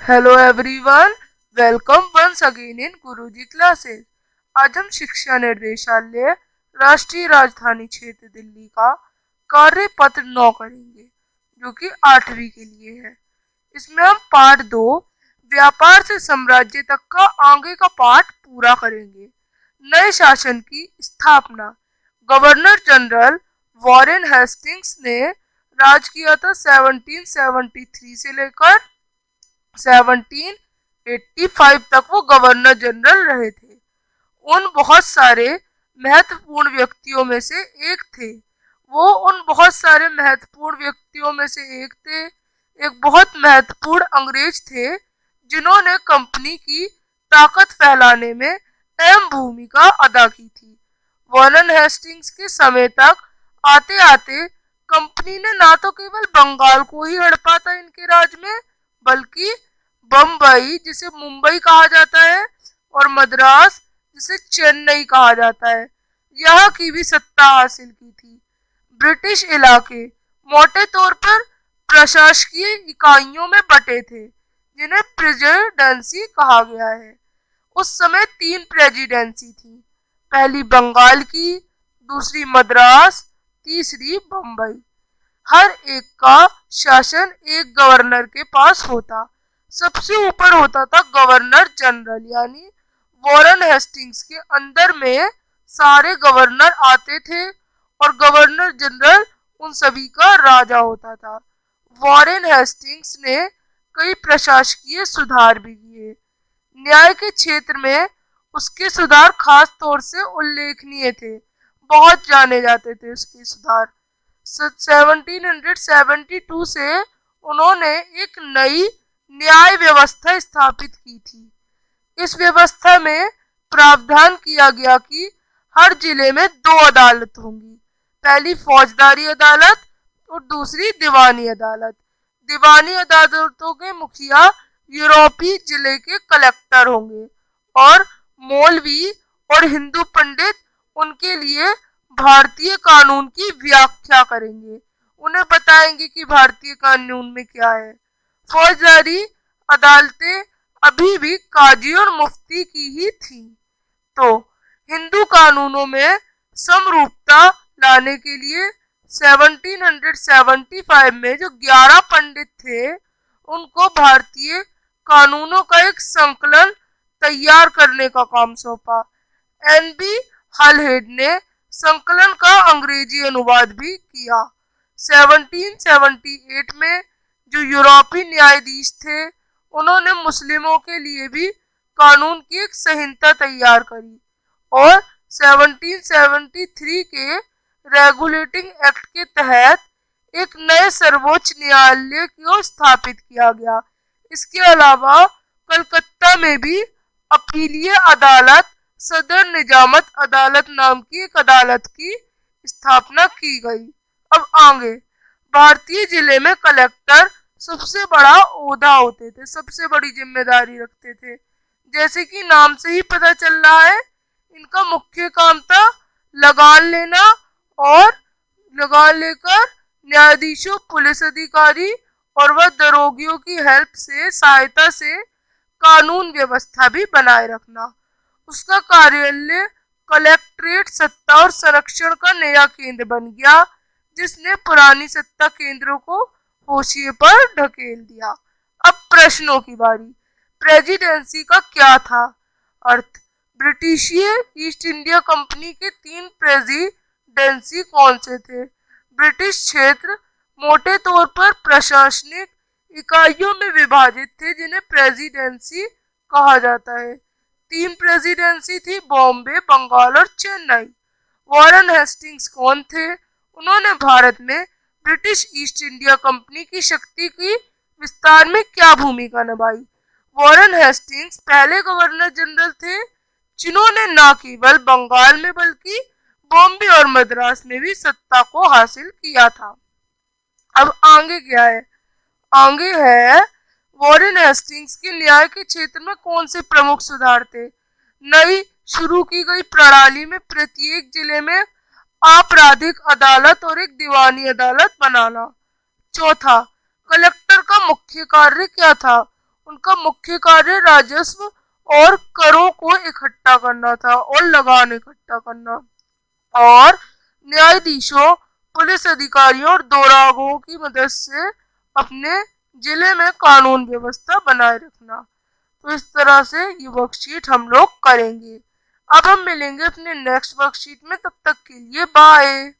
Hello everyone, welcome once again in Guruji classes. आज हम शिक्षा निर्देशालय राष्ट्रीय राजधानी क्षेत्र दिल्ली का कार्यपत्र 9 करेंगे, जो कि 8वीं के लिए है। इसमें हम पार्ट 2 व्यापार से साम्राज्य तक का आगे का पार्ट पूरा करेंगे। नए शासन की स्थापना। गवर्नर जनरल वॉरेन हेस्टिंग्स ने राज किया था 1773 से लेकर 1785 तक वो गवर्नर जनरल रहे थे। उन बहुत सारे महत्वपूर्ण व्यक्तियों में से एक थे। वो उन बहुत सारे महत्वपूर्ण व्यक्तियों में से एक थे। एक बहुत महत्वपूर्ण अंग्रेज थे जिन्होंने कंपनी की ताकत फैलाने में अहम भूमिका अदा की थी। वॉरेन हेस्टिंग्स के समय तक आते आते कंपनी ने ना तो केवल बंगाल को ही हड़पा था इनके राज में, बल्कि बम्बई, जिसे मुंबई कहा जाता है, और मद्रास, जिसे चेन्नई कहा जाता है, यहाँ की भी सत्ता हासिल की थी। ब्रिटिश इलाके मोटे तौर पर प्रशासकीय इकाइयों में बटे थे, जिन्हें प्रेसिडेंसी कहा गया है। उस समय 3 प्रेसिडेंसी थी, पहली बंगाल की, दूसरी मद्रास, तीसरी बम्बई। हर एक का शासन एक गवर्नर के पास होता। सबसे ऊपर होता था गवर्नर जनरल, यानी वॉरेन हेस्टिंग्स के अंदर में सारे गवर्नर आते थे और गवर्नर जनरल उन सभी का राजा होता था। वॉरेन हेस्टिंग्स ने कई प्रशासकीय सुधार भी किए। न्याय के क्षेत्र में उसके सुधार खास तौर से उल्लेखनीय थे, बहुत जाने जाते थे उसके सुधार। 1772 से उन्होंने एक नई न्याय व्यवस्था स्थापित की थी। इस व्यवस्था में प्रावधान किया गया कि हर जिले में 2 अदालत होंगी, पहली फौजदारी अदालत और दूसरी दीवानी अदालत। दीवानी अदालतों के मुखिया यूरोपीय जिले के कलेक्टर होंगे और मौलवी और हिंदू पंडित उनके लिए भारतीय कानून की व्याख्या करेंगे, उन्हें बताएंगे कि भारतीय कानून में क्या है। फौजदारी अदालतें अभी भी काजी और मुफ्ती की ही थी। तो हिंदू कानूनों में समरूपता लाने के लिए 1775 में जो 11 पंडित थे, उनको भारतीय कानूनों का एक संकलन तैयार करने का काम सौंपा। एन.बी. हॉलहेड ने संकलन का अंग्रेजी अनुवाद भी किया। 1778 में जो यूरोपीय न्यायाधीश थे, उन्होंने मुस्लिमों के लिए भी कानून की एक संहिता तैयार करी और 1773 के रेगुलेटिंग एक्ट के तहत एक नए सर्वोच्च न्यायालय को स्थापित किया गया। इसके अलावा कलकत्ता में भी अपीलीय अदालत, सदर निजामत अदालत नाम की एक अदालत की स्थापना की गई। अब आगे, भारतीय जिले में कलेक्टर सबसे बड़ा ओहदा होते थे, सबसे बड़ी जिम्मेदारी रखते थे। जैसे कि नाम से ही पता चल रहा है, इनका मुख्य काम था लगान लेना और लगान लेकर न्यायाधीशों, पुलिस अधिकारी और वह दरोगियों की हेल्प से, सहायता से कानून व्यवस्था भी बनाए रखना। उसका कार्यालय कलेक्ट्रेट सत्ता और संरक्षण का नया केंद्र बन गया, जिसने पुरानी सत्ता केंद्रों को होशिये पर ढकेल दिया। अब प्रश्नों की बारी। प्रेसिडेंसी का क्या था अर्थ? ब्रिटिशीय ईस्ट इंडिया कंपनी के 3 प्रेसिडेंसी कौन से थे? ब्रिटिश क्षेत्र मोटे तौर पर प्रशासनिक इकाइयों में विभाजित थे, जिन्हें प्रेसिडेंसी कहा जाता है। 3 प्रेसिडेंसी थी, बॉम्बे, बंगाल और चेन्नई। वॉरेन हेस्टिंग्स कौन थे? उन्होंने भारत में ब्रिटिश ईस्ट इंडिया कंपनी की शक्ति की विस्तार में क्या भूमिका निभाई? वॉरेन हेस्टिंग्स पहले गवर्नर जनरल थे जिन्होंने न केवल बंगाल में बल्कि बॉम्बे और मद्रास में भी सत्ता को हासिल किया था। अब आगे क्या है? आगे है वॉरेन हेस्टिंग्स के न्याय के क्षेत्र में कौन से प्रमुख सुधार थे? नई शुरू की गई प्रणाली में प्रत्येक जिले में आपराधिक अदालत और एक दीवानी अदालत बनाना। चौथा, कलेक्टर का मुख्य कार्य क्या था? उनका मुख्य कार्य राजस्व और करों को इकट्ठा करना था और लगान इकट्ठा करना, और न्यायाधीशों, पुलिस अधिकारियों और दोरागों की मदद से अपने जिले में कानून व्यवस्था बनाए रखना। तो इस तरह से ये वर्कशीट हम लोग करेंगे। अब हम मिलेंगे अपने नेक्स्ट वर्कशीट में, तब तक के लिए बाय।